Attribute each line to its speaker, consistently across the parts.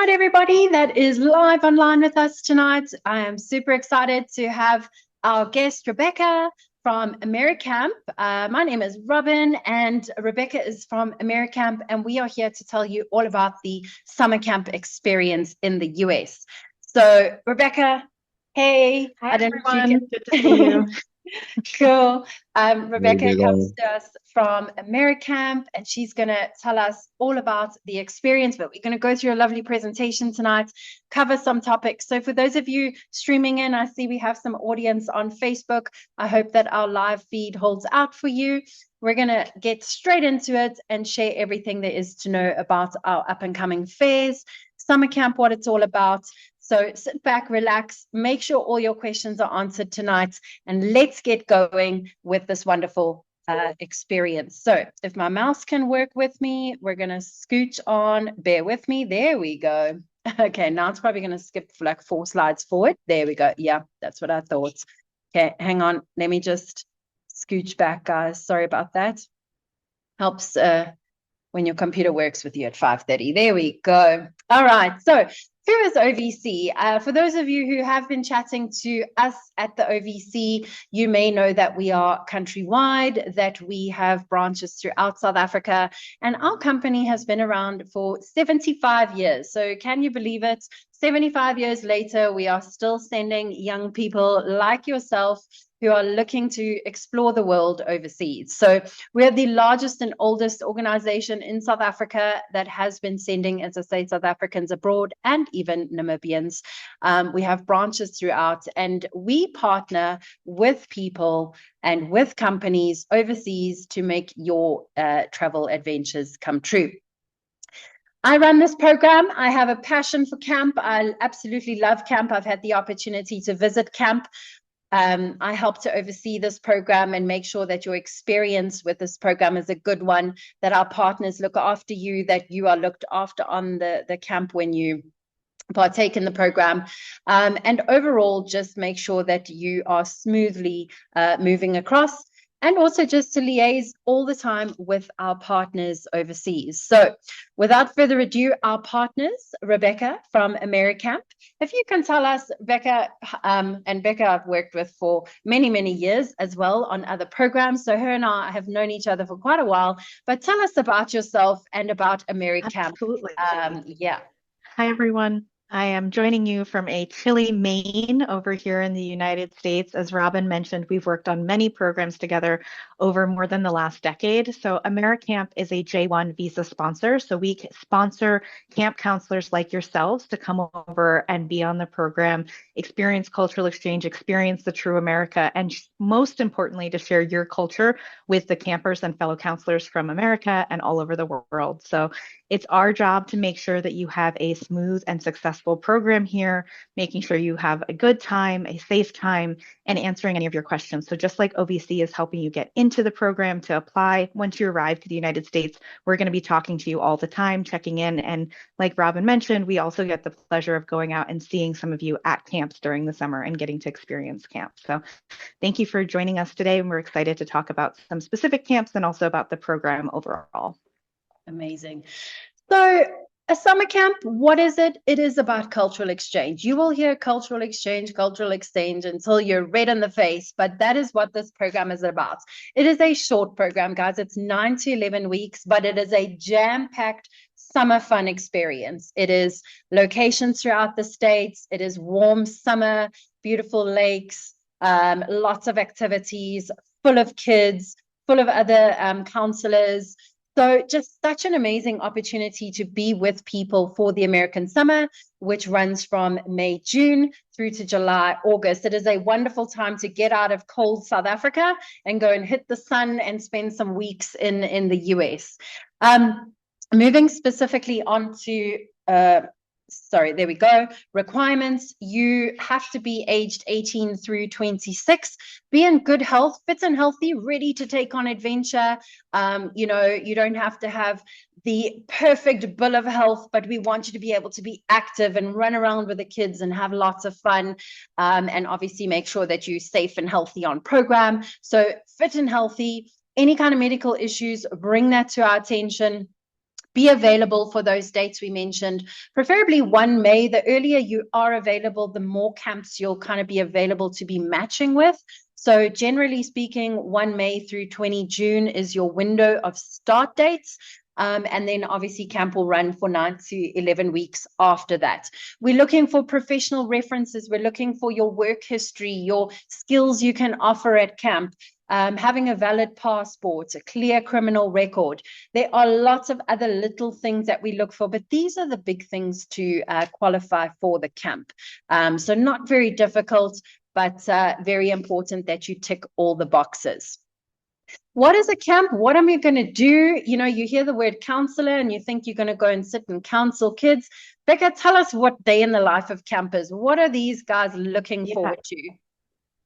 Speaker 1: right, everybody that is live online with us tonight. I am super excited to have our guest, Rebecca from Americamp. My name is Robin, and Rebecca is from Americamp, and we are here to tell you all about the summer camp experience in the US. So, Rebecca, hey,
Speaker 2: Hi
Speaker 1: I don't know if you
Speaker 2: everyone, good to see you.
Speaker 1: Cool.
Speaker 3: Hey,
Speaker 1: Rebecca
Speaker 3: good
Speaker 1: comes
Speaker 3: on.
Speaker 1: to us from Americamp, and she's going to tell us all about the experience. But we're going to go through a lovely presentation tonight, cover some topics. So, for those of you streaming in, I see we have some audience on Facebook. I hope that our live feed holds out for you. We're going to get straight into it and share everything there is to know about our up and coming fairs, summer camp, what it's all about. So sit back, relax, make sure all your questions are answered tonight, and let's get going with this wonderful experience. So if my mouse can work with me, we're going to scooch on. Bear with me. There we go. Okay, now it's probably going to skip like 4 slides forward. There we go. Yeah, that's what I thought. Okay, hang on. Let me just scooch back, guys. Sorry about that. Helps when your computer works with you at 5:30. There we go. All right. So who is OVC? For those of you who have been chatting to us at the OVC, you may know that we are countrywide, that we have branches throughout South Africa, and our company has been around for 75 years. So can you believe it? 75 years later, we are still sending young people like yourself who are looking to explore the world overseas. So we're the largest and oldest organization in South Africa that has been sending, as I say, South Africans abroad and even Namibians. We have branches throughout, and we partner with people and with companies overseas to make your travel adventures come true. I run this program. I have a passion for camp. I absolutely love camp. I've had the opportunity to visit camp. I help to oversee this program and make sure that your experience with this program is a good one, that our partners look after you, that you are looked after on the camp when you partake in the program, and overall just make sure that you are smoothly moving across, and also just to liaise all the time with our partners overseas. So without further ado, our partners, Rebecca from Americamp. If you can tell us, Becca, and Becca I've worked with for many, many years as well on other programs. So her and I have known each other for quite a while, but tell us about yourself and about Americamp.
Speaker 2: Absolutely.
Speaker 1: Yeah.
Speaker 2: Hi everyone. I am joining you from a chilly Maine over here in the United States. As Robin mentioned, we've worked on many programs together over more than the last decade. So Americamp is a J1 visa sponsor. So we sponsor camp counselors like yourselves to come over and be on the program, experience cultural exchange, experience the true America, and most importantly, to share your culture with the campers and fellow counselors from America and all over the world. So it's our job to make sure that you have a smooth and successful program here, making sure you have a good time, a safe time, and answering any of your questions. So just like OVC is helping you get into the program to apply, once you arrive to the United States, we're going to be talking to you all the time, checking in. And like Robin mentioned, we also get the pleasure of going out and seeing some of you at camps during the summer and getting to experience camp. So thank you for joining us today. And we're excited to talk about some specific camps and also about the program overall.
Speaker 1: Amazing. So, a summer camp, what is it? It is about cultural exchange. You will hear cultural exchange until you're red in the face, but that is what this program is about. It is a short program, guys. It's 9 to 11 weeks, but it is a jam-packed summer fun experience. It is locations throughout the states. It is warm summer, beautiful lakes, lots of activities, full of kids, full of other counselors. So just such an amazing opportunity to be with people for the American summer, which runs from May, June through to July, August. It is a wonderful time to get out of cold South Africa and go and hit the sun and spend some weeks in the US. Moving specifically on to there we go. Requirements. You have to be aged 18 through 26, be in good health, fit and healthy, ready to take on adventure. You don't have to have the perfect bill of health, but we want you to be able to be active and run around with the kids and have lots of fun. And obviously make sure that you're safe and healthy on program. So fit and healthy, any kind of medical issues, bring that to our attention. be available for those dates we mentioned, preferably 1 May. The earlier you are available, the more camps you'll kind of be available to be matching with. So generally speaking, 1 May through 20 June is your window of start dates. And then obviously camp will run for 9 to 11 weeks after that. We're looking for professional references. We're looking for your work history, your skills you can offer at camp. Having a valid passport, a clear criminal record. There are lots of other little things that we look for, but these are the big things to qualify for the camp. So not very difficult, but very important that you tick all the boxes. What is a camp? What am I going to do? You know, you hear the word counselor and you think you're going to go and sit and counsel kids. Becca, tell us what day in the life of camp is. What are these guys looking forward to?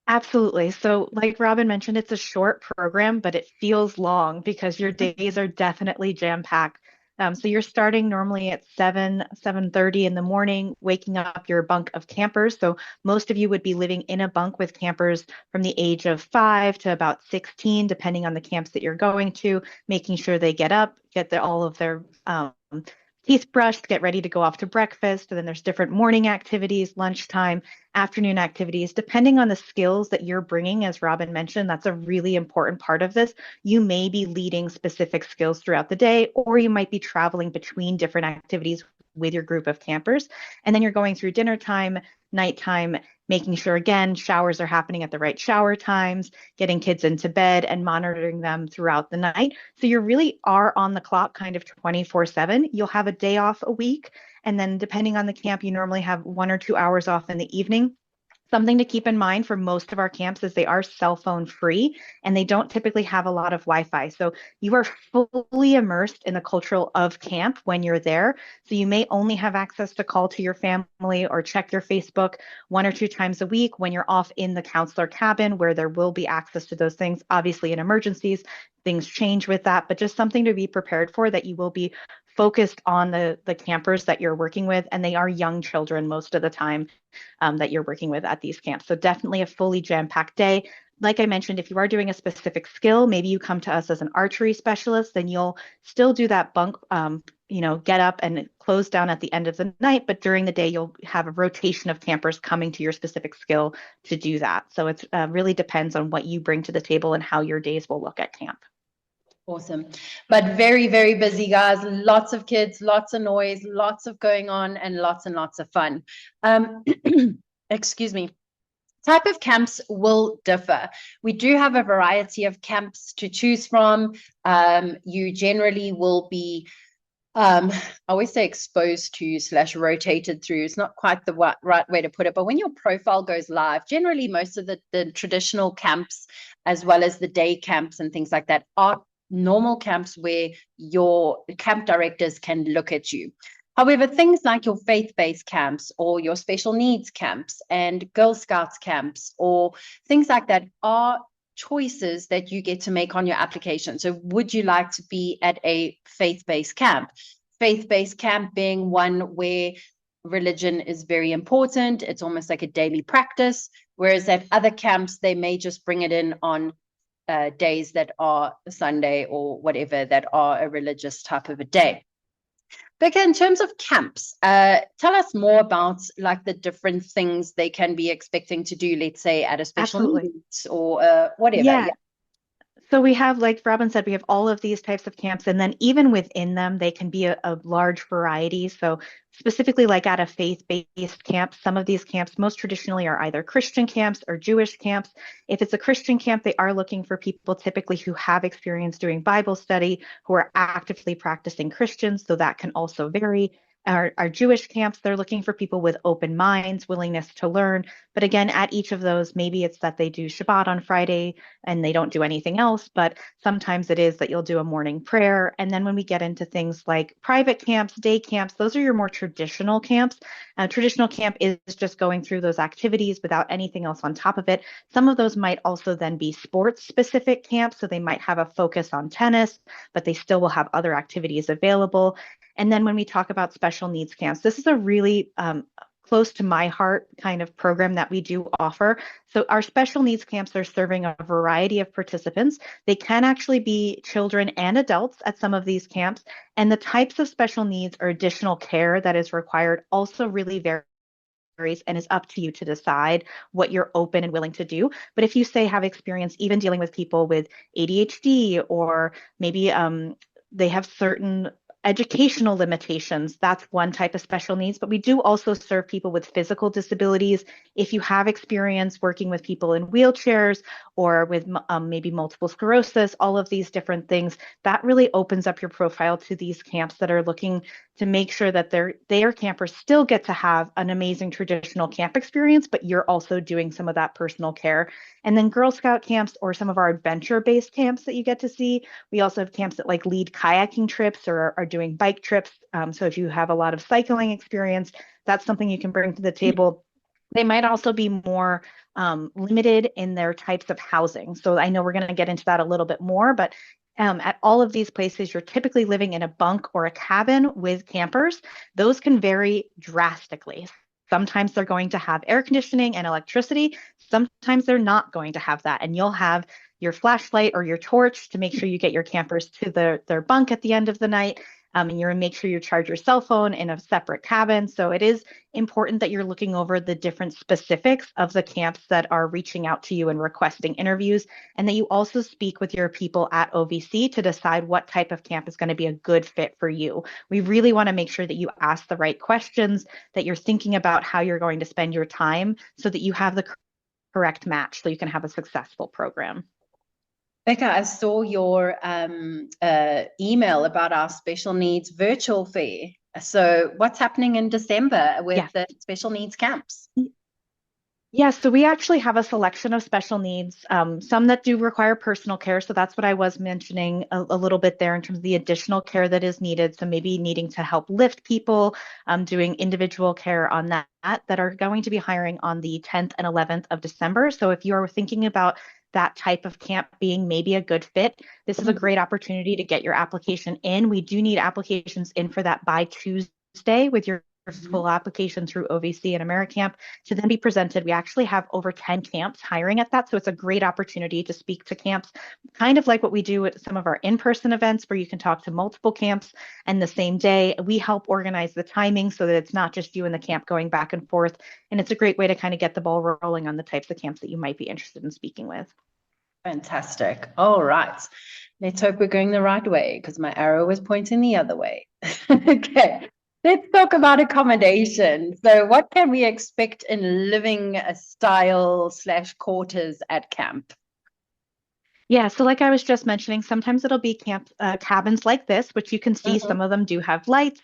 Speaker 2: Absolutely. So, like Robin mentioned, it's a short program, but it feels long because your days are definitely jam-packed. So you're starting normally at 7:30 in the morning, waking up your bunk of campers. So most of you would be living in a bunk with campers from the age of 5 to about 16, depending on the camps that you're going to, making sure they get up, get all of their teeth brushed, get ready to go off to breakfast. And then there's different morning activities, lunchtime, afternoon activities, depending on the skills that you're bringing. As Robin mentioned, that's a really important part of this. You may be leading specific skills throughout the day, or you might be traveling between different activities with your group of campers. And then you're going through dinner time, nighttime, making sure, again, showers are happening at the right shower times, getting kids into bed and monitoring them throughout the night. So you really are on the clock kind of 24/7. You'll have a day off a week. And then depending on the camp, you normally have 1 or 2 hours off in the evening. Something to keep in mind for most of our camps is they are cell phone free and they don't typically have a lot of Wi-Fi. So you are fully immersed in the culture of camp when you're there. So you may only have access to call to your family or check your Facebook 1 or 2 times a week when you're off in the counselor cabin where there will be access to those things. Obviously, in emergencies, things change with that, but just something to be prepared for that you will be focused on the campers that you're working with, and they are young children most of the time that you're working with at these camps. So definitely a fully jam-packed day. Like I mentioned, if you are doing a specific skill, maybe you come to us as an archery specialist, then you'll still do that bunk, get up and close down at the end of the night. But during the day, you'll have a rotation of campers coming to your specific skill to do that. So it really depends on what you bring to the table and how your days will look at camp.
Speaker 1: Awesome. But very, very busy, guys. Lots of kids, lots of noise, lots of going on, and lots of fun. Excuse me. Type of camps will differ. We do have a variety of camps to choose from. You generally will be, I always say exposed to / rotated through. It's not quite the right way to put it, but when your profile goes live, generally most of the traditional camps, as well as the day camps and things like that, are normal camps where your camp directors can look at you. However, things like your faith-based camps or your special needs camps and Girl Scouts camps or things like that are choices that you get to make on your application. So would you like to be at a faith-based camp? Faith-based camp being one where religion is very important. It's almost like a daily practice. Whereas at other camps, they may just bring it in on days that are Sunday or whatever that are a religious type of a day. Becca, in terms of camps, tell us more about like the different things they can be expecting to do, let's say at a special needs or whatever.
Speaker 2: Yeah. So we have, like Robin said, we have all of these types of camps, and then even within them, they can be a large variety. So specifically, like at a faith-based camp, some of these camps most traditionally are either Christian camps or Jewish camps. If it's a Christian camp, they are looking for people typically who have experience doing Bible study, who are actively practicing Christians, so that can also vary. Our Jewish camps, they're looking for people with open minds, willingness to learn. But again, at each of those, maybe it's that they do Shabbat on Friday and they don't do anything else. But sometimes it is that you'll do a morning prayer. And then when we get into things like private camps, day camps, those are your more traditional camps. Traditional camp is just going through those activities without anything else on top of it. Some of those might also then be sports specific camps. So they might have a focus on tennis, but they still will have other activities available. And then when we talk about special needs camps, this is a really close to my heart kind of program that we do offer. So our special needs camps are serving a variety of participants. They can actually be children and adults at some of these camps. And the types of special needs or additional care that is required also really varies and is up to you to decide what you're open and willing to do. But if you say have experience even dealing with people with ADHD or maybe they have certain educational limitations, that's one type of special needs. But we do also serve people with physical disabilities. If you have experience working with people in wheelchairs or with maybe multiple sclerosis, all of these different things, that really opens up your profile to these camps that are looking to make sure that their campers still get to have an amazing traditional camp experience, but you're also doing some of that personal care. And then Girl Scout camps or some of our adventure-based camps that you get to see. We also have camps that like lead kayaking trips or are doing bike trips. So if you have a lot of cycling experience, that's something you can bring to the table. They might also be more limited in their types of housing. So I know we're going to get into that a little bit more, but at all of these places, you're typically living in a bunk or a cabin with campers. Those can vary drastically. Sometimes they're going to have air conditioning and electricity. Sometimes they're not going to have that. And you'll have your flashlight or your torch to make sure you get your campers to their bunk at the end of the night. And you're going to make sure you charge your cell phone in a separate cabin. So it is important that you're looking over the different specifics of the camps that are reaching out to you and requesting interviews, and that you also speak with your people at OVC to decide what type of camp is going to be a good fit for you. We really want to make sure that you ask the right questions, that you're thinking about how you're going to spend your time so that you have the correct match so you can have a successful program.
Speaker 1: Becca, I saw your email about our special needs virtual fair. So what's happening in December with the special needs camps?
Speaker 2: Yes, so we actually have a selection of special needs, some that do require personal care. So that's what I was mentioning a little bit there in terms of the additional care that is needed. So maybe needing to help lift people, doing individual care on that are going to be hiring on the 10th and 11th of December. So if you are thinking about that type of camp being maybe a good fit, this is a great opportunity to get your application in. We do need applications in for that by Tuesday with your full application through OVC and Americamp to then be presented. We actually have over 10 camps hiring at that. So it's a great opportunity to speak to camps, kind of like what we do at some of our in-person events where you can talk to multiple camps and the same day. We help organize the timing so that it's not just you and the camp going back and forth. And it's a great way to kind of get the ball rolling on the types of camps that you might be interested in speaking with.
Speaker 1: Fantastic. All right. Let's hope we're going the right way because my arrow was pointing the other way. Okay. Let's talk about accommodation. So what can we expect in living style / quarters at camp?
Speaker 2: Yeah, so like I was just mentioning, sometimes it'll be camp cabins like this, which you can see some of them do have lights.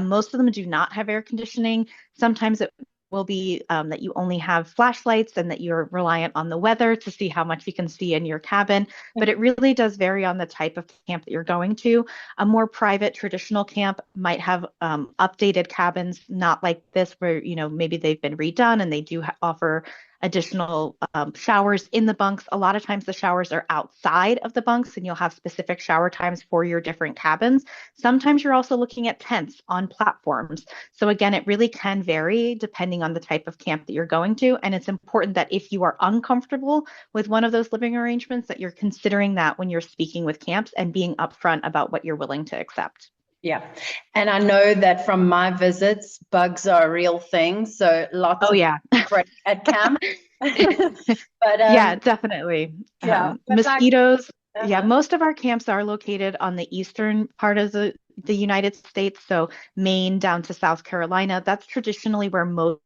Speaker 2: Most of them do not have air conditioning. Sometimes it will be that you only have flashlights and that you're reliant on the weather to see how much you can see in your cabin. But it really does vary on the type of camp that you're going to. A more private traditional camp might have updated cabins, not like this where, maybe they've been redone and they do offer additional showers in the bunks. A lot of times the showers are outside of the bunks and you'll have specific shower times for your different cabins. Sometimes you're also looking at tents on platforms. So again, it really can vary depending on the type of camp that you're going to. And it's important that if you are uncomfortable with one of those living arrangements, that you're considering that when you're speaking with camps and being upfront about what you're willing to accept.
Speaker 1: Yeah. And I know that from my visits, bugs are a real thing. So lots of at camp.
Speaker 2: But yeah, definitely. Mosquitoes. Most of our camps are located on the eastern part of the United States. So Maine down to South Carolina. That's traditionally where most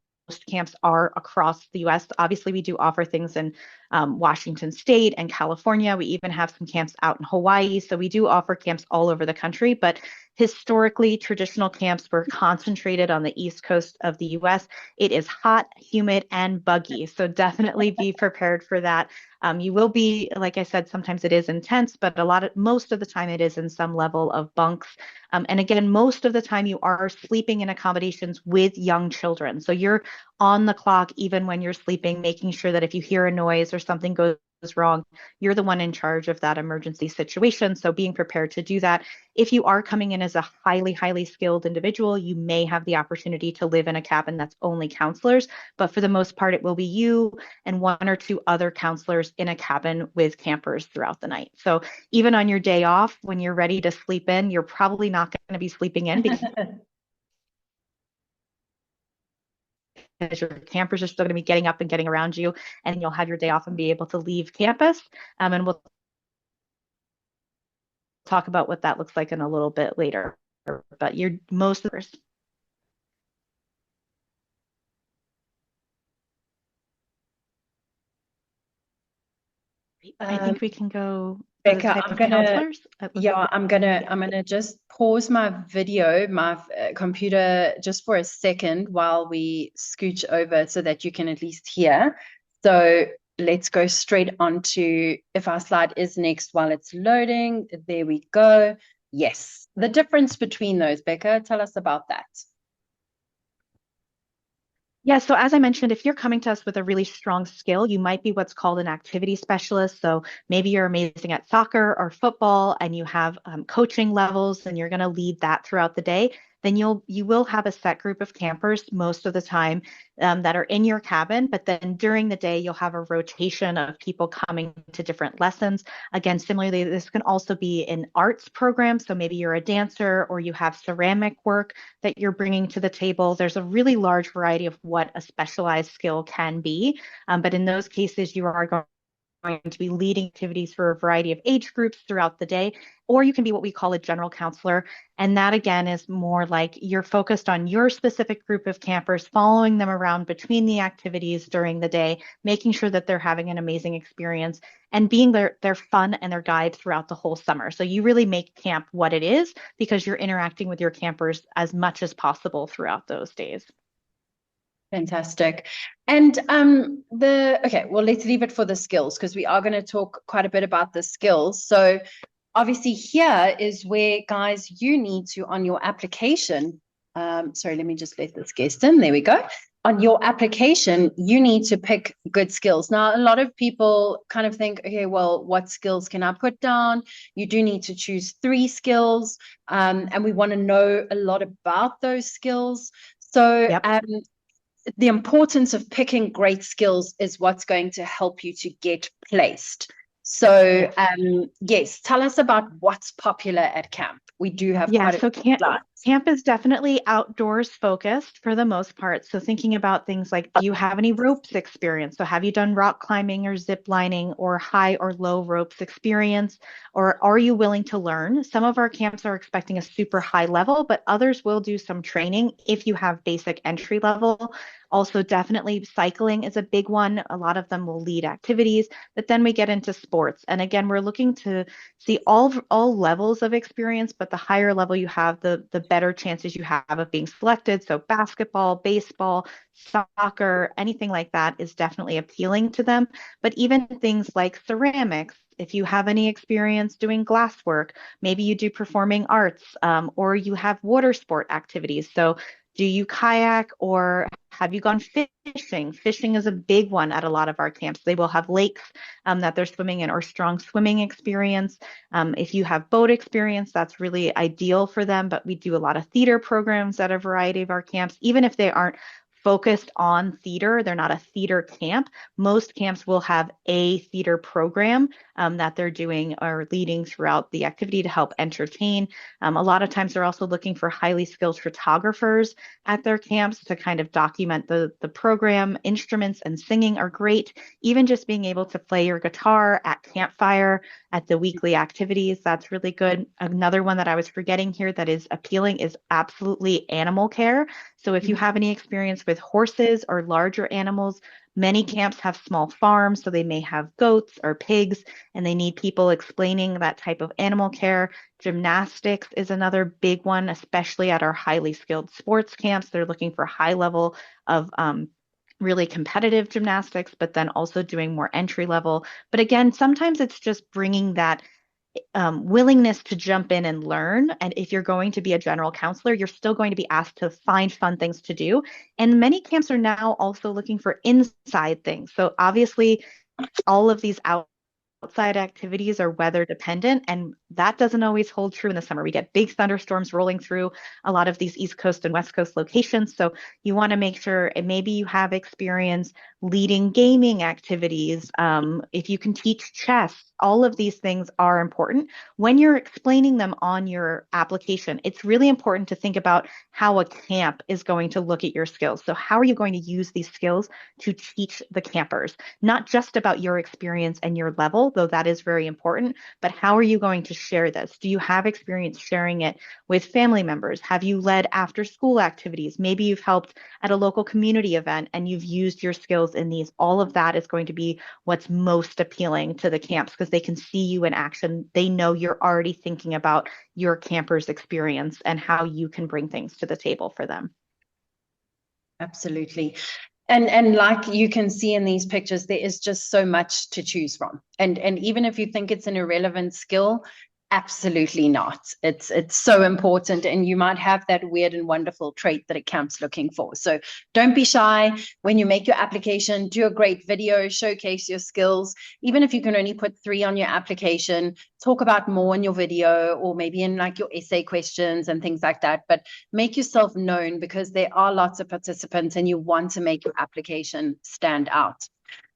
Speaker 2: camps are across the US. Obviously, we do offer things in Washington State and California. We even have some camps out in Hawaii. So we do offer camps all over the country. But historically, traditional camps were concentrated on the East Coast of the US. It is hot, humid, and buggy. So definitely be prepared for that. You will be, like I said, sometimes it is intense, but most of the time it is in some level of bunks. And again, most of the time you are sleeping in accommodations with young children. So you're on the clock even when you're sleeping, making sure that if you hear a noise or something goes wrong, you're the one in charge of that emergency situation. So being prepared to do that. If you are coming in as a highly, highly skilled individual, you may have the opportunity to live in a cabin that's only counselors. But for the most part, it will be you and one or two other counselors in a cabin with campers throughout the night. So even on your day off, when you're ready to sleep in, you're probably not going to be sleeping in because your campers are still going to be getting up and getting around you, and you'll have your day off and be able to leave campus. And we'll talk about what that looks like in a little bit later. But you're most of the I
Speaker 1: Um,
Speaker 2: think we can go to the
Speaker 1: Becca,
Speaker 2: type of counselors.
Speaker 1: I'm gonna just pause my video, my computer, just for a second while we scooch over so that you can at least hear. So let's go straight on to if our slide is next while it's loading. There we go. Yes, the difference between those, Becca, tell us about that.
Speaker 2: Yeah, so as I mentioned, if you're coming to us with a really strong skill, you might be what's called an activity specialist. So maybe you're amazing at soccer or football and you have coaching levels and you're going to lead that throughout the day. Then you will have a set group of campers most of the time that are in your cabin. But then during the day, you'll have a rotation of people coming to different lessons. Again, similarly, this can also be an arts program. So maybe you're a dancer or you have ceramic work that you're bringing to the table. There's a really large variety of what a specialized skill can be. But in those cases, you are going to be leading activities for a variety of age groups throughout the day, or you can be what we call a general counselor. And that again is more like you're focused on your specific group of campers, following them around between the activities during the day, making sure that they're having an amazing experience and being their fun and their guide throughout the whole summer. So you really make camp what it is because you're interacting with your campers as much as possible throughout those days.
Speaker 1: Fantastic. And the okay, well, let's leave it for the skills because we are going to talk quite a bit about the skills. So obviously here is where, guys, you need to on your application. Sorry, let me just let this guest in. There we go. On your application, you need to pick good skills. Now, a lot of people kind of think, okay, well, what skills can I put down? You do need to choose 3 skills, and we want to know a lot about those skills. So,
Speaker 2: Yep.
Speaker 1: the importance of picking great skills is what's going to help you to get placed. So,
Speaker 2: Yes.
Speaker 1: yes, tell us about what's popular at camp. We do have
Speaker 2: Yeah,
Speaker 1: quite a
Speaker 2: so
Speaker 1: few slides.
Speaker 2: camp is definitely outdoors focused for the most part. So thinking about things like, do you have any ropes experience? So have you done rock climbing or zip lining or high or low ropes experience? Or are you willing to learn? Some of our camps are expecting a super high level, but others will do some training if you have basic entry level. Also, definitely cycling is a big one. A lot of them will lead activities, but then we get into sports. And again, we're looking to see all levels of experience, but the higher level you have, the better chances you have of being selected. So basketball, baseball, soccer, anything like that is definitely appealing to them. But even things like ceramics, if you have any experience doing glasswork, maybe you do performing arts, or you have water sport activities. So do you kayak or have you gone fishing? Fishing is a big one at a lot of our camps. They will have lakes that they're swimming in or strong swimming experience. If you have boat experience, that's really ideal for them. But we do a lot of theater programs at a variety of our camps, even if they aren't focused on theater. They're not a theater camp. Most camps will have a theater program that they're doing or leading throughout the activity to help entertain. A lot of times they're also looking for highly skilled photographers at their camps to kind of document the program. Instruments and singing are great. Even just being able to play your guitar at campfire, at the weekly activities, that's really good. Another one that I was forgetting here that is appealing is absolutely animal care. So if you have any experience with horses or larger animals, many camps have small farms, so they may have goats or pigs, and they need people explaining that type of animal care. Gymnastics is another big one, especially at our highly skilled sports camps. They're looking for high level of really competitive gymnastics, but then also doing more entry level. But again, sometimes it's just bringing that willingness to jump in and learn. And if you're going to be a general counselor, you're still going to be asked to find fun things to do. And many camps are now also looking for inside things. So obviously, all of these outside activities are weather dependent, and that doesn't always hold true in the summer. We get big thunderstorms rolling through a lot of these East Coast and West Coast locations. So you want to make sure, and maybe you have experience leading gaming activities. If you can teach chess, all of these things are important. When you're explaining them on your application, it's really important to think about how a camp is going to look at your skills. So how are you going to use these skills to teach the campers? Not just about your experience and your level, though that is very important, but how are you going to share this? Do you have experience sharing it with family members? Have you led after school activities? Maybe you've helped at a local community event and you've used your skills in these. All of that is going to be what's most appealing to the camps because they can see you in action. They know you're already thinking about your campers' experience and how you can bring things to the table for them.
Speaker 1: Absolutely. And like you can see in these pictures, there is just so much to choose from. And even if you think it's an irrelevant skill, absolutely not. It's so important, and you might have that weird and wonderful trait that a camp's looking for. So don't be shy when you make your application. Do a great video, showcase your skills. Even if you can only put 3 on your application, talk about more in your video or maybe in like your essay questions and things like that. But make yourself known because there are lots of participants and you want to make your application stand out.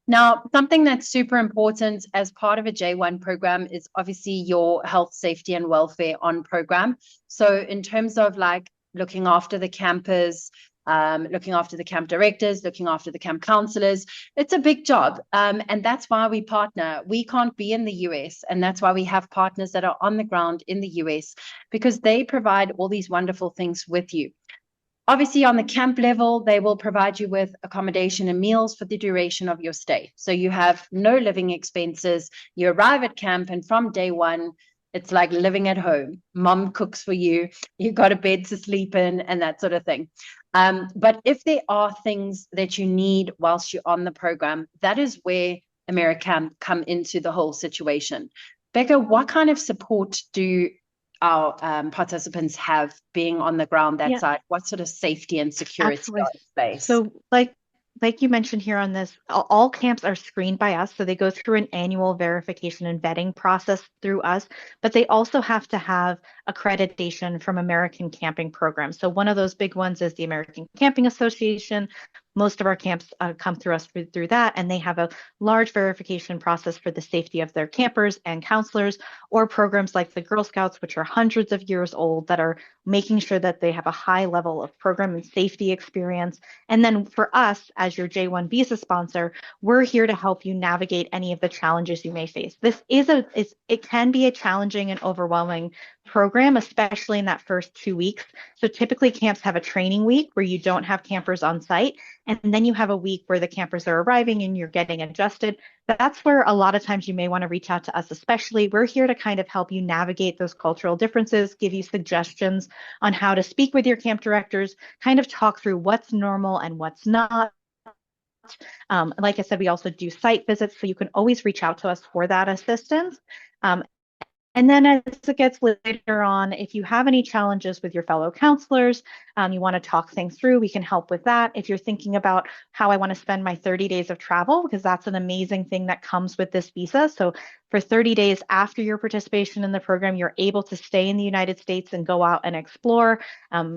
Speaker 1: Now, something that's super important as part of a J1 program is obviously your health, safety, and welfare on program. So in terms of like looking after the campers, looking after the camp directors, looking after the camp counselors, it's a big job. And that's why we partner. We can't be in the US. And that's why we have partners that are on the ground in the US because they provide all these wonderful things with you. Obviously, on the camp level, they will provide you with accommodation and meals for the duration of your stay. So you have no living expenses. You arrive at camp, and from day one, it's like living at home. Mom cooks for you. You've got a bed to sleep in and that sort of thing. But if there are things that you need whilst you're on the program, that is where Americamp come into the whole situation. Becca, what kind of support do our participants have being on the ground that side? What sort of safety and security
Speaker 2: Absolutely.
Speaker 1: are in place?
Speaker 2: So like you mentioned here on this, all camps are screened by us. So they go through an annual verification and vetting process through us, but they also have to have accreditation from American Camping Programs. So one of those big ones is the American Camping Association. Most of our camps come through us through that, and they have a large verification process for the safety of their campers and counselors, or programs like the Girl Scouts, which are hundreds of years old, that are making sure that they have a high level of program and safety experience. And then for us, as your J1 visa sponsor, we're here to help you navigate any of the challenges you may face. It can be a challenging and overwhelming program, especially in that first 2 weeks. So typically camps have a training week where you don't have campers on site. And then you have a week where the campers are arriving and you're getting adjusted. That's where a lot of times you may want to reach out to us, especially. We're here to kind of help you navigate those cultural differences, give you suggestions on how to speak with your camp directors, kind of talk through what's normal and what's not. Like I said, we also do site visits, so you can always reach out to us for that assistance. And then as it gets later on, if you have any challenges with your fellow counselors, you want to talk things through, we can help with that. If you're thinking about how I want to spend my 30 days of travel, because that's an amazing thing that comes with this visa. So for 30 days after your participation in the program, you're able to stay in the United States and go out and explore.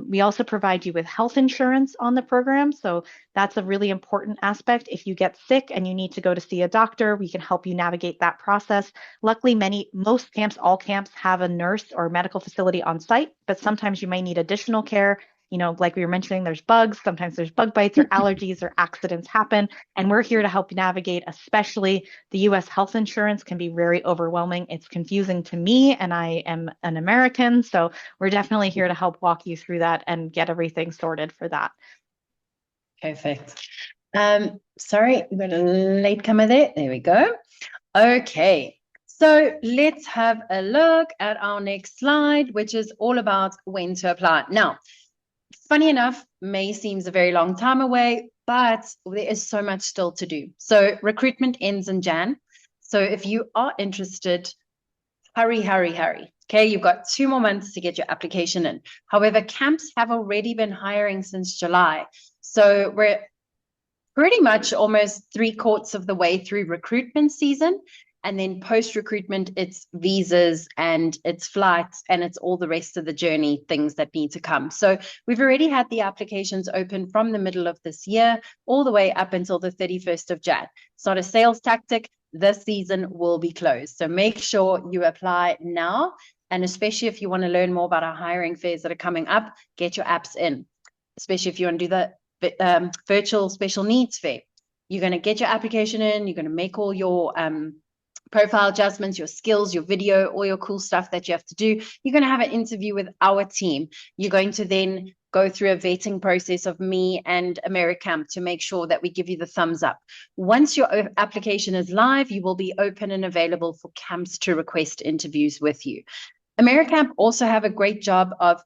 Speaker 2: We also provide you with health insurance on the program. So that's a really important aspect. If you get sick and you need to go to see a doctor, we can help you navigate that process. Luckily, most camps, all camps have a nurse or medical facility on site, but sometimes you may need additional care. You know, like we were mentioning, there's bugs, sometimes there's bug bites or allergies or accidents happen. And we're here to help you navigate, especially the US health insurance can be very overwhelming. It's confusing to me, and I am an American. So we're definitely here to help walk you through that and get everything sorted for that.
Speaker 1: Perfect. Sorry, we've got a late comer there. There we go. Okay. So let's have a look at our next slide, which is all about when to apply. Now, funny enough, May seems a very long time away, but there is so much still to do. So recruitment ends in Jan. So if you are interested, hurry, hurry, hurry. Okay, you've got 2 more months to get your application in. However, camps have already been hiring since July. So we're pretty much almost 3/4 of the way through recruitment season. And then post-recruitment, it's visas and it's flights and it's all the rest of the journey things that need to come. So we've already had the applications open from the middle of this year all the way up until the 31st of Jan. It's not a sales tactic. This season will be closed. So make sure you apply now. And especially if you want to learn more about our hiring fairs that are coming up, get your apps in, especially if you want to do the virtual special needs fair. You're going to get your application in, you're going to make all your profile adjustments, your skills, your video, all your cool stuff that you have to do. You're going to have an interview with our team. You're going to then go through a vetting process of me and Americamp to make sure that we give you the thumbs up. Once your application is live, you will be open and available for camps to request interviews with you. Americamp also have a great job of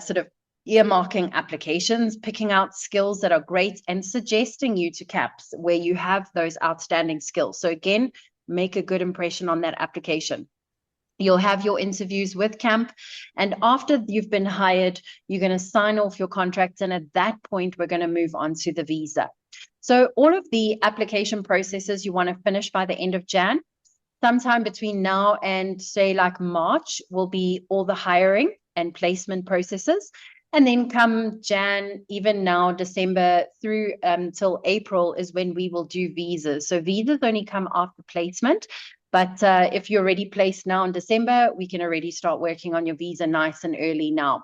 Speaker 1: sort of earmarking applications, picking out skills that are great and suggesting you to camps where you have those outstanding skills. So again, make a good impression on that application. You'll have your interviews with camp, and after you've been hired, you're going to sign off your contracts, and at that point, we're going to move on to the visa. So all of the application processes you want to finish by the end of Jan. Sometime between now and say like March will be all the hiring and placement processes. And then come Jan, even now, December through till April is when we will do visas. So visas only come after placement. But if you're already placed now in December, we can already start working on your visa nice and early now.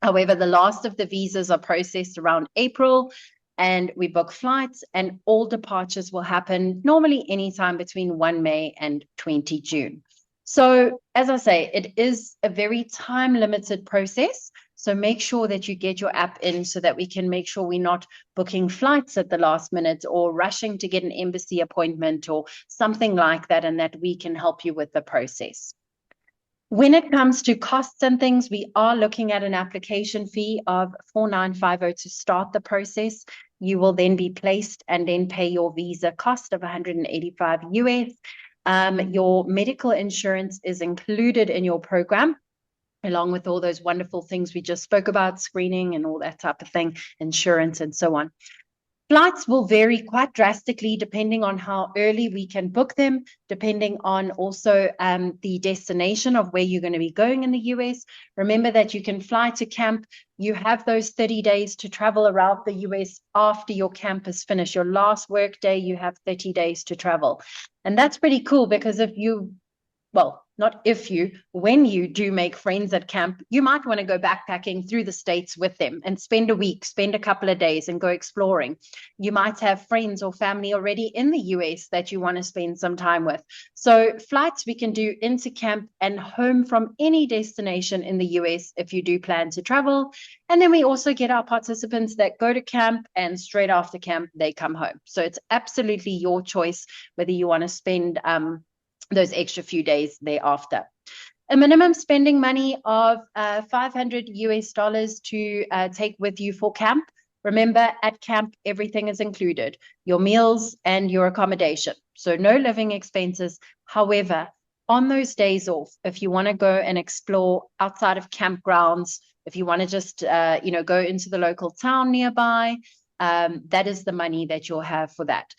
Speaker 1: However, the last of the visas are processed around April, and we book flights, and all departures will happen normally anytime between 1 May and 20 June. So as I say, it is a very time-limited process. So make sure that you get your app in so that we can make sure we're not booking flights at the last minute or rushing to get an embassy appointment or something like that, and that we can help you with the process. When it comes to costs and things, we are looking at an application fee of $4,950 to start the process. You will then be placed and then pay your visa cost of $185 US. Your medical insurance is included in your program, along with all those wonderful things we just spoke about, screening and all that type of thing, insurance and so on. Flights will vary quite drastically depending on how early we can book them, depending on also the destination of where you're going to be going in the US. Remember that you can fly to camp. You have those 30 days to travel around the US after your camp is finished. Your last work day, you have 30 days to travel. And that's pretty cool because if you, well, not if you, when you do make friends at camp, you might want to go backpacking through the States with them and spend a week, spend a couple of days and go exploring. You might have friends or family already in the US that you want to spend some time with. So flights we can do into camp and home from any destination in the US if you do plan to travel. And then we also get our participants that go to camp and straight after camp, they come home. So it's absolutely your choice whether you want to spend those extra few days thereafter. A minimum spending money of $500 US to take with you for camp. Remember, at camp, everything is included, your meals and your accommodation. So no living expenses. However, on those days off, if you want to go and explore outside of campgrounds, if you want to just, go into the local town nearby, that is the money that you'll have for that.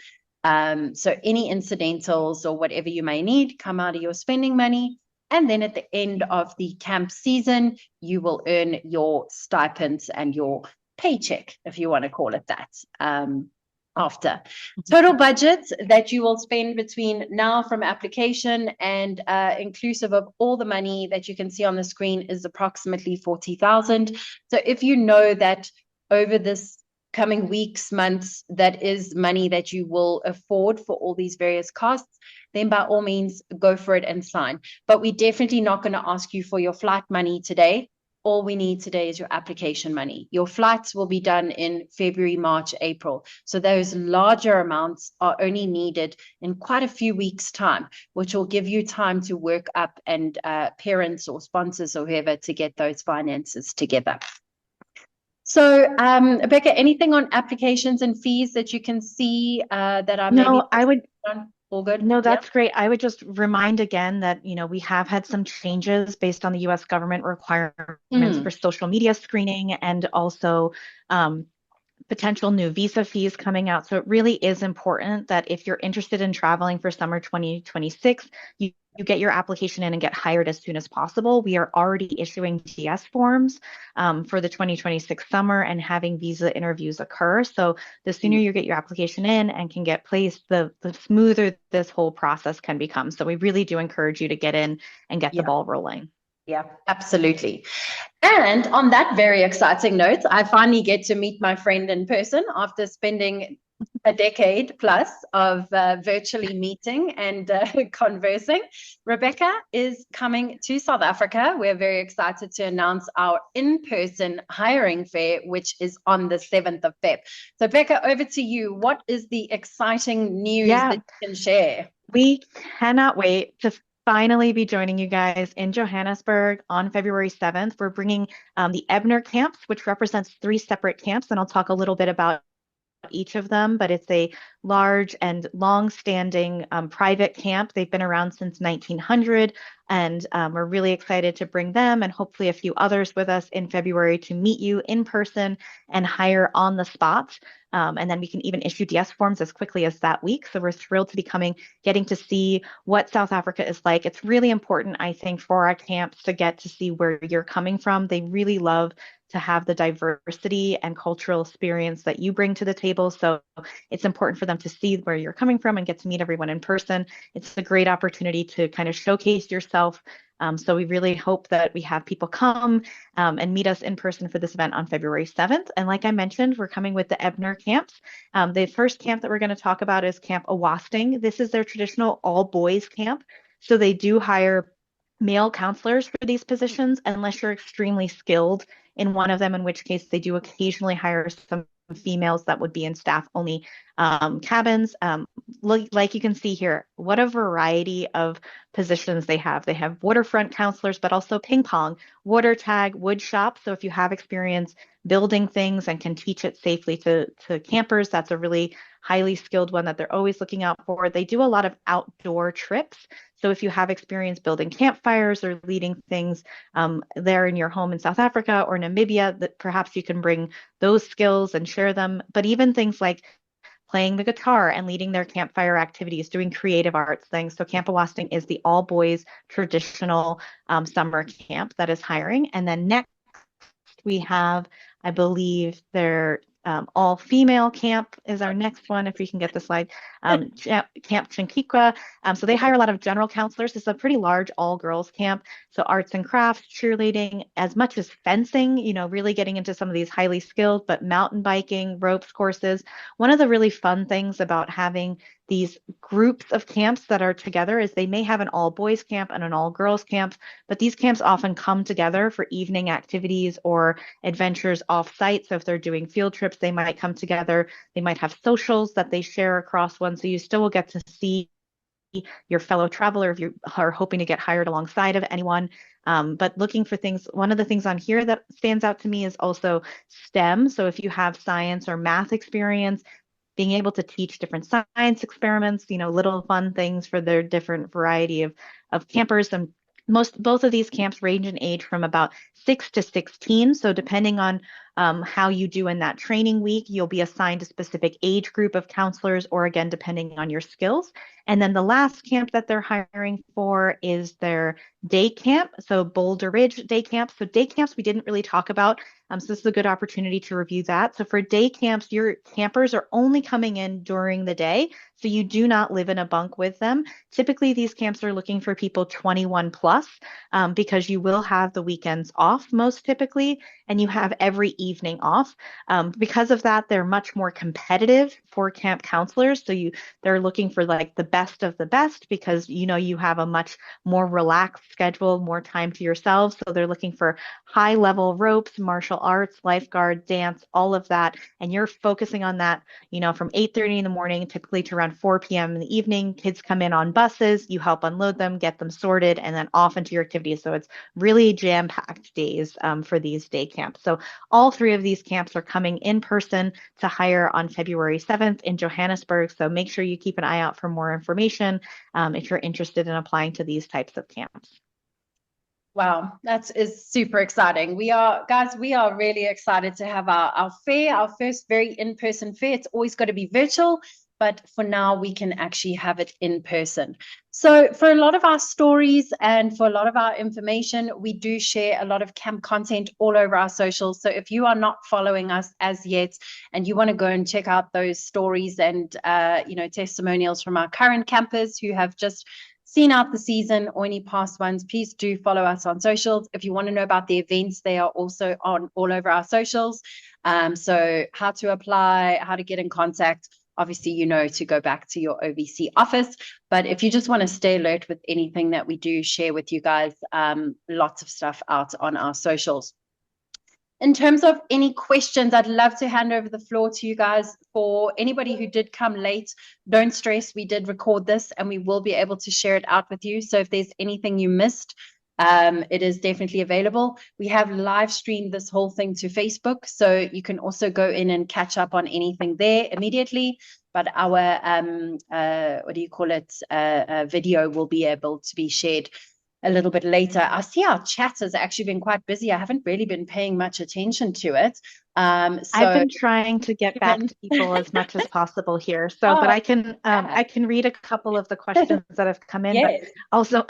Speaker 1: So any incidentals or whatever you may need come out of your spending money. And then at the end of the camp season, you will earn your stipends and your paycheck, if you want to call it that, after. Total budget that you will spend between now from application and inclusive of all the money that you can see on the screen is approximately $40,000. So if you know that over this coming weeks, months, that is money that you will afford for all these various costs, then by all means go for it and sign. But we're definitely not going to ask you for your flight money today. All we need today is your application money. Your flights will be done in February, March, April. So those larger amounts are only needed in quite a few weeks' time, which will give you time to work up and parents or sponsors or whoever to get those finances together. So, Becca, anything on applications and fees that you can see that are maybe?
Speaker 2: No, I would.
Speaker 1: All good?
Speaker 2: No, that's great. I would just remind again that, we have had some changes based on the US government requirements for social media screening and also potential new visa fees coming out. So it really is important that if you're interested in traveling for summer 2026, you get your application in and get hired as soon as possible. We are already issuing DS forms for the 2026 summer and having visa interviews occur. So the sooner you get your application in and can get placed, the smoother this whole process can become. So we really do encourage you to get in and get the ball rolling.
Speaker 1: Yeah, absolutely. And on that very exciting note, I finally get to meet my friend in person after spending a decade plus of virtually meeting and conversing. Rebecca is coming to South Africa. We're very excited to announce our in-person hiring fair, which is on the 7th of Feb. So, Becca, over to you. What is the exciting news that you can share?
Speaker 2: We cannot wait to finally be joining you guys in Johannesburg on February 7th. We're bringing the Ebner camps, which represents 3 separate camps, and I'll talk a little bit about each of them, but it's a large and long-standing private camp. They've been around since 1900, and we're really excited to bring them and hopefully a few others with us in February to meet you in person and hire on the spot. And then we can even issue DS forms as quickly as that week. So we're thrilled to be getting to see what South Africa is like. It's really important, I think, for our camps to get to see where you're coming from. They really love to have the diversity and cultural experience that you bring to the table. So it's important for them to see where you're coming from and get to meet everyone in person. It's a great opportunity to kind of showcase yourself. So we really hope that we have people come and meet us in person for this event on February 7th. And like I mentioned, we're coming with the Ebner camps. The first camp that we're going to talk about is Camp Awasting. This is their traditional all boys camp. So they do hire male counselors for these positions unless you're extremely skilled in one of them, in which case they do occasionally hire some females that would be in staff only cabins. Like you can see here, what a variety of positions they have. They have waterfront counselors, but also ping pong, water tag, wood shop. So if you have experience building things and can teach it safely to campers, that's a really highly skilled one that they're always looking out for. They do a lot of outdoor trips. So if you have experience building campfires or leading things there in your home in South Africa or Namibia, that perhaps you can bring those skills and share them. But even things like playing the guitar and leading their campfire activities, doing creative arts things. So Camp Awasting is the all boys traditional summer camp that is hiring. And then next we have, I believe, their all female camp is our next one, if we can get the slide. Camp Chinkikwa. So they hire a lot of general counselors. It's a pretty large all girls camp. So arts and crafts, cheerleading, as much as fencing, really getting into some of these highly skilled, but mountain biking, ropes courses. One of the really fun things about having these groups of camps that are together is they may have an all boys camp and an all girls camp, but these camps often come together for evening activities or adventures off site. So if they're doing field trips, they might come together. They might have socials that they share across one. So you still will get to see your fellow traveler if you are hoping to get hired alongside of anyone. But looking for things, one of the things on here that stands out to me is also STEM. So if you have science or math experience, being able to teach different science experiments, little fun things for their different variety of campers. And both of these camps range in age from about 6 to 16. So depending on how you do in that training week, you'll be assigned a specific age group of counselors, or again, depending on your skills. And then the last camp that they're hiring for is their day camp. So Boulder Ridge Day Camp. So day camps we didn't really talk about. So this is a good opportunity to review that. So for day camps, your campers are only coming in during the day. So you do not live in a bunk with them. Typically, these camps are looking for people 21 plus because you will have the weekends off most typically, and you have every evening off. Because of that, they're much more competitive for camp counselors. So they're looking for like the best of the best because you have a much more relaxed schedule, more time to yourselves. So they're looking for high level ropes, martial arts, lifeguard, dance, all of that. And you're focusing on that, from 8:30 in the morning, typically to around 4 p.m. in the evening. Kids come in on buses, you help unload them, get them sorted, and then off into your activities. So it's really jam-packed days for these day camps. So all 3 of these camps are coming in person to hire on February 7th in Johannesburg. So make sure you keep an eye out for more information if you're interested in applying to these types of camps.
Speaker 1: Wow, that is super exciting. We are, guys, we are really excited to have our fair, our first very in-person fair. It's always got to be virtual, but for now we can actually have it in person. So for a lot of our stories and for a lot of our information, we do share a lot of camp content all over our socials. So if you are not following us as yet and you want to go and check out those stories and testimonials from our current campers who have just seen out the season or any past ones, please do follow us on socials. If you want to know about the events, they are also on all over our socials. So how to apply, how to get in contact, obviously, to go back to your OVC office. But if you just want to stay alert with anything that we do share with you guys, lots of stuff out on our socials. In terms of any questions, I'd love to hand over the floor to you guys. For anybody who did come late, don't stress. We did record this and we will be able to share it out with you. So if there's anything you missed, it is definitely available. We have live streamed this whole thing to Facebook, so you can also go in and catch up on anything there immediately. But our video will be able to be shared a little bit later. I see our chat has actually been quite busy. I haven't really been paying much attention to it.
Speaker 2: I've been trying to get back to people as much as possible here. So, but I can read a couple of the questions that have come in. Yes. But also,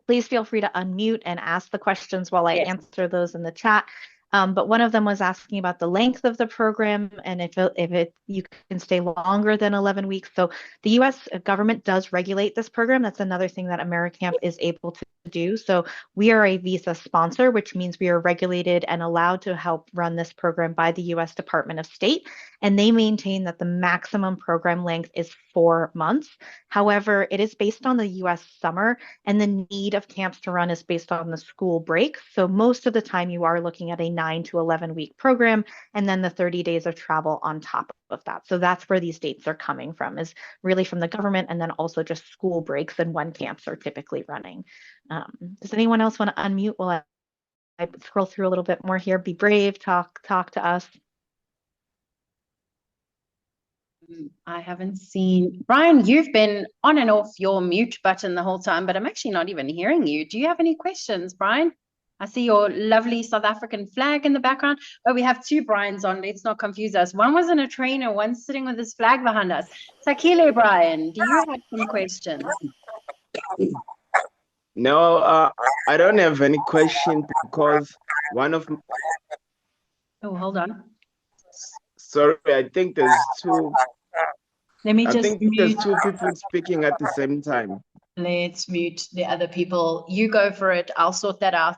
Speaker 2: please feel free to unmute and ask the questions while I answer those in the chat. But one of them was asking about the length of the program and if you can stay longer than 11 weeks. So the U.S. government does regulate this program. That's another thing that Americamp is able to do. So we are a visa sponsor, which means we are regulated and allowed to help run this program by the U.S. Department of State. And they maintain that the maximum program length is 4 months. However, it is based on the U.S. summer, and the need of camps to run is based on the school break. So most of the time you are looking at a 9 to 11 week program, and then the 30 days of travel on top of that. So that's where these dates are coming from, is really from the government, and then also just school breaks and when camps are typically running. Does anyone else want to unmute while I scroll through a little bit more here? Be brave, talk to us.
Speaker 1: I haven't seen. Brian, you've been on and off your mute button the whole time, but I'm actually not even hearing you. Do you have any questions, Brian? I see your lovely South African flag in the background. Oh, we have two Brians on. Let's not confuse us. One was in a trainer, one's sitting with his flag behind us. Sakile, Brian, do you have some questions?
Speaker 3: No, I don't have any question because one of...
Speaker 1: Oh, hold on.
Speaker 3: Sorry, I think there's two...
Speaker 1: Let me
Speaker 3: I think there's two people speaking at the same time.
Speaker 1: Let's mute the other people. You go for it. I'll sort that out.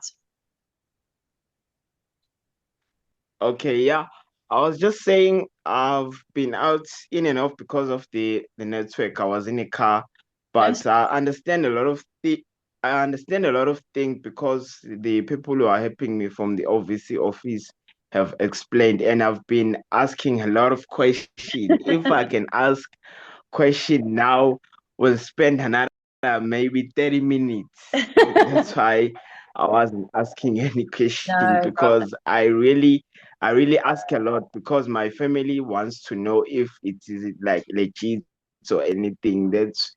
Speaker 3: Okay, yeah. I was just saying I've been out in and off because of the network. I was in a car, but I understand a lot of things because the people who are helping me from the OVC office have explained, and I've been asking a lot of questions. If I can ask question now, we'll spend another maybe 30 minutes. That's why I wasn't asking any question, because I really ask a lot, because my family wants to know if it is like legit or anything. That's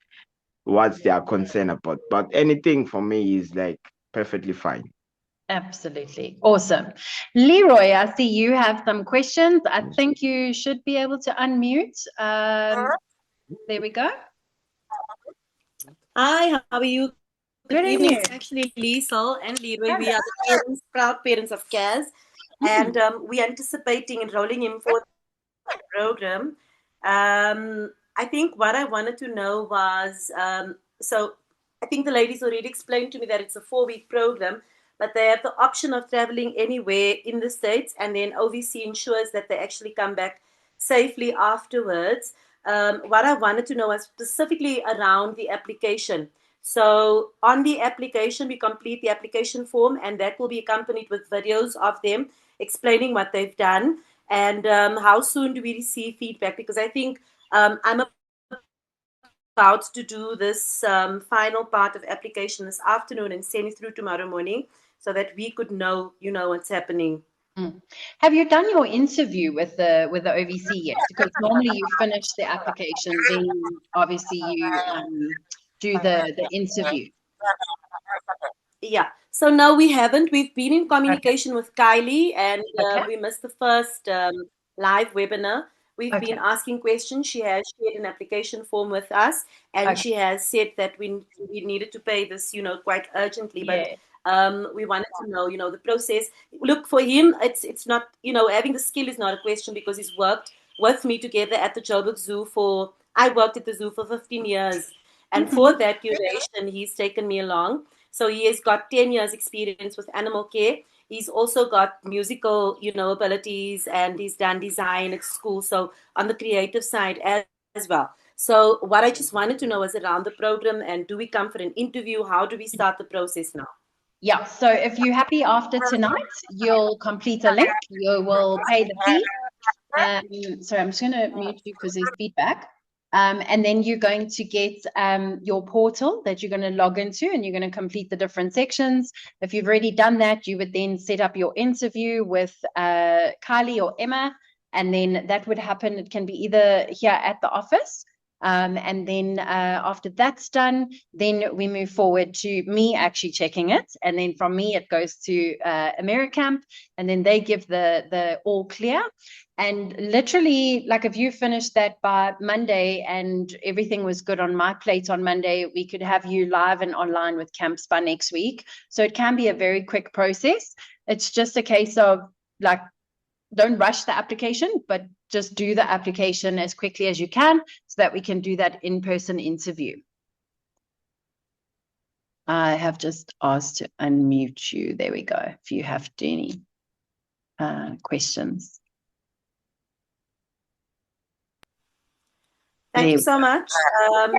Speaker 3: what they are concerned about. But anything for me is like perfectly fine.
Speaker 1: Absolutely. Awesome. Leroy, I see you have some questions. I think you should be able to unmute. There we go.
Speaker 4: Hi, how are you?
Speaker 1: Good evening.
Speaker 4: It's actually Liesel and Leroy. We are the proud parents of Kaz, and we're anticipating enrolling him for the program. I think what I wanted to know was, so I think the ladies already explained to me that it's a 4-week program, but they have the option of traveling anywhere in the States, and then OVC ensures that they actually come back safely afterwards. What I wanted to know was specifically around the application. So on the application, we complete the application form, and that will be accompanied with videos of them explaining what they've done. And how soon do we receive feedback? Because I think I'm about to do this final part of application this afternoon and send it through tomorrow morning, so that we could know, what's happening.
Speaker 1: Have you done your interview with the OVC yet? Because normally you finish the application, then obviously you do the interview.
Speaker 4: Yeah. So no, we haven't. We've been in communication with Kylie, and
Speaker 1: Okay.
Speaker 4: we missed the first live webinar. We've
Speaker 1: Okay.
Speaker 4: been asking questions. She has shared an application form with us, and
Speaker 1: Okay.
Speaker 4: she has said that we needed to pay this, quite urgently. But
Speaker 1: Yeah.
Speaker 4: we wanted to know, the process. Look, for him, it's not, having the skill is not a question because he's worked with me together at the Joburg Zoo for. I worked at the zoo for 15 years, and for
Speaker 1: Mhm.
Speaker 4: that duration, he's taken me along. So he has got 10 years experience with animal care. He's also got musical, abilities, and he's done design at school. So on the creative side as well. So what I just wanted to know is around the program, and do we come for an interview? How do we start the process now?
Speaker 1: Yeah, so if you're happy after tonight, you'll complete a link, you will pay the fee. So I'm just going to mute you because there's feedback. And then you're going to get your portal that you're going to log into, and you're going to complete the different sections. If you've already done that, you would then set up your interview with Kylie or Emma, and then that would happen. It can be either here at the office. And then after that's done, then we move forward to me actually checking it. And then from me, it goes to Americamp, and then they give the all clear. And literally, like if you finished that by Monday and everything was good on my plate on Monday, we could have you live and online with camps by next week. So it can be a very quick process. It's just a case of like, don't rush the application, but just do the application as quickly as you can so that we can do that in-person interview. I have just asked to unmute you. There we go. If you have any questions.
Speaker 4: Thank you so much.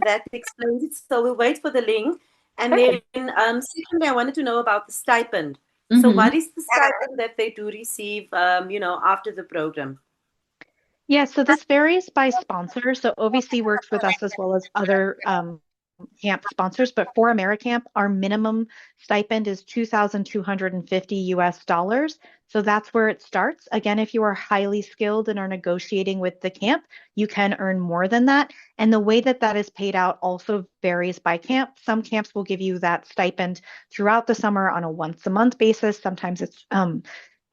Speaker 4: That explains it. So we'll wait for the link. And then secondly, I wanted to know about the stipend. So what is the stipend that they do receive, after the program?
Speaker 2: Yeah, so this varies by sponsor. So OVC works with us as well as other camp sponsors, but for Americamp, our minimum stipend is $2,250. So that's where it starts. Again, if you are highly skilled and are negotiating with the camp, you can earn more than that. And the way that that is paid out also varies by camp. Some camps will give you that stipend throughout the summer on a once a month basis. Sometimes it's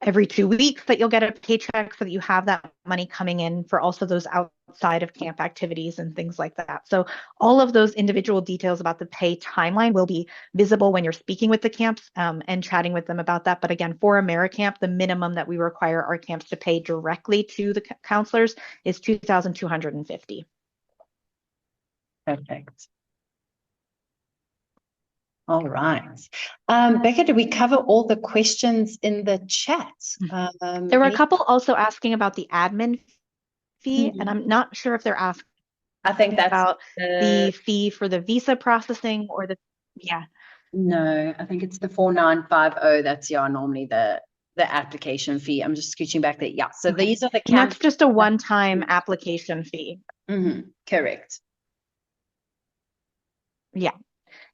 Speaker 2: every 2 weeks that you'll get a paycheck so that you have that money coming in for also those outside of camp activities and things like that. So all of those individual details about the pay timeline will be visible when you're speaking with the camps and chatting with them about that. But again, for Americamp, the minimum that we require our camps to pay directly to the counselors is $2,250.
Speaker 1: Perfect. All right. Becca, did we cover all the questions in the chat?
Speaker 2: There were a couple also asking about the admin fee, and I'm not sure if they're asking
Speaker 1: I think that's
Speaker 2: about the fee for the visa processing or
Speaker 1: No, I think it's the 4950. That's normally the application fee. I'm just scooching back there. Yeah. So these are the
Speaker 2: and that's just a one-time application fee.
Speaker 1: Correct.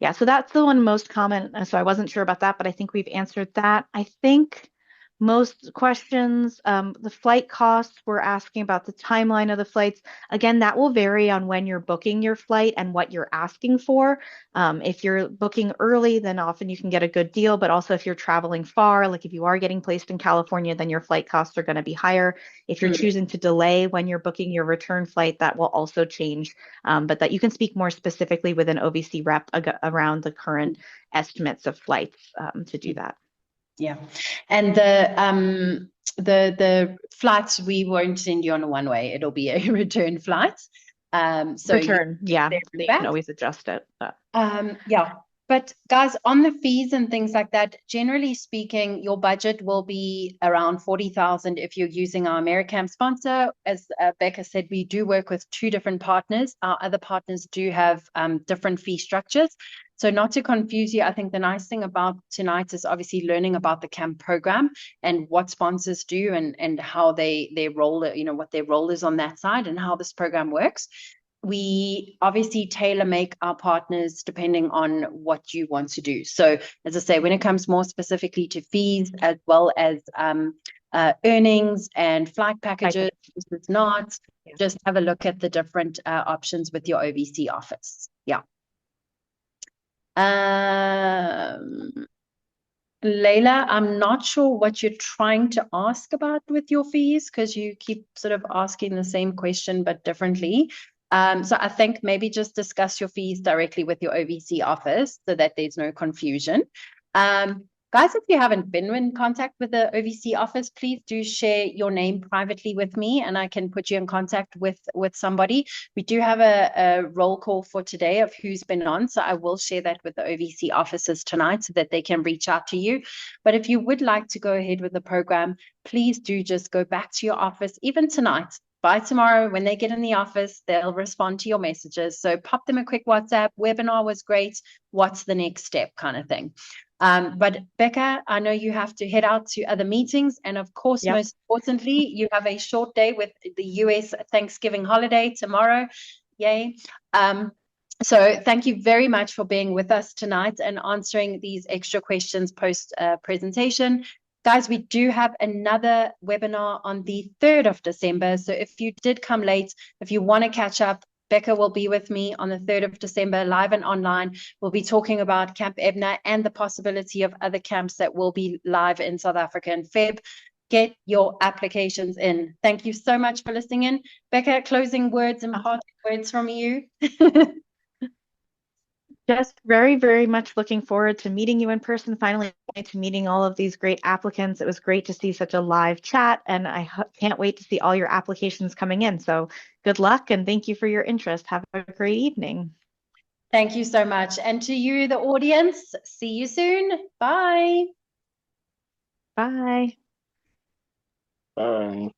Speaker 2: Yeah, so that's the one most common. So I wasn't sure about that, but I think we've answered that. I think most questions, the flight costs, we're asking about the timeline of the flights. Again, that will vary on when you're booking your flight and what you're asking for. If you're booking early, then often you can get a good deal, but also if you're traveling far, like if you are getting placed in California, then your flight costs are going to be higher. If you're choosing to delay when you're booking your return flight, that will also change, but that you can speak more specifically with an OVC rep around the current estimates of flights to do that.
Speaker 1: Yeah, and the flights, we won't send you on a one-way. It'll be a return flight. So
Speaker 2: return, they can always adjust it.
Speaker 1: Yeah. But guys, on the fees and things like that, generally speaking, your budget will be around 40,000 if you're using our Americamp sponsor. As Becca said, we do work with 2 different partners. Our other partners do have different fee structures. So not to confuse you, I think the nice thing about tonight is obviously learning about the camp program and what sponsors do and how they roll, what their role is on that side and how this program works. We obviously tailor make our partners depending on what you want to do. So as I say, when it comes more specifically to fees as well as earnings and flight packages, it's not, just have a look at the different options with your OVC office. Yeah. Layla, I'm not sure what you're trying to ask about with your fees because you keep sort of asking the same question but differently. So I think maybe just discuss your fees directly with your OVC office so that there's no confusion. Guys, if you haven't been in contact with the OVC office, please do share your name privately with me and I can put you in contact with somebody. We do have a roll call for today of who's been on, so I will share that with the OVC officers tonight so that they can reach out to you. But if you would like to go ahead with the program, please do just go back to your office, even tonight. By tomorrow, when they get in the office, they'll respond to your messages. So pop them a quick WhatsApp. Webinar was great. What's the next step kind of thing. But Becca, I know you have to head out to other meetings. And of course,
Speaker 2: Yep.
Speaker 1: most importantly, you have a short day with the US Thanksgiving holiday tomorrow. Yay. So thank you very much for being with us tonight and answering these extra questions post presentation. Guys, we do have another webinar on the 3rd of December. So if you did come late, if you want to catch up, Becca will be with me on the 3rd of December, live and online. We'll be talking about Camp Ebna and the possibility of other camps that will be live in South Africa in Feb. Get your applications in. Thank you so much for listening in. Becca, closing words and parting words from you.
Speaker 2: Just very, very much looking forward to meeting you in person, finally to meeting all of these great applicants. It was great to see such a live chat, and I can't wait to see all your applications coming in. So good luck, and thank you for your interest. Have a great evening.
Speaker 1: Thank you so much. And to you, the audience, see you soon. Bye.
Speaker 2: Bye.
Speaker 3: Bye.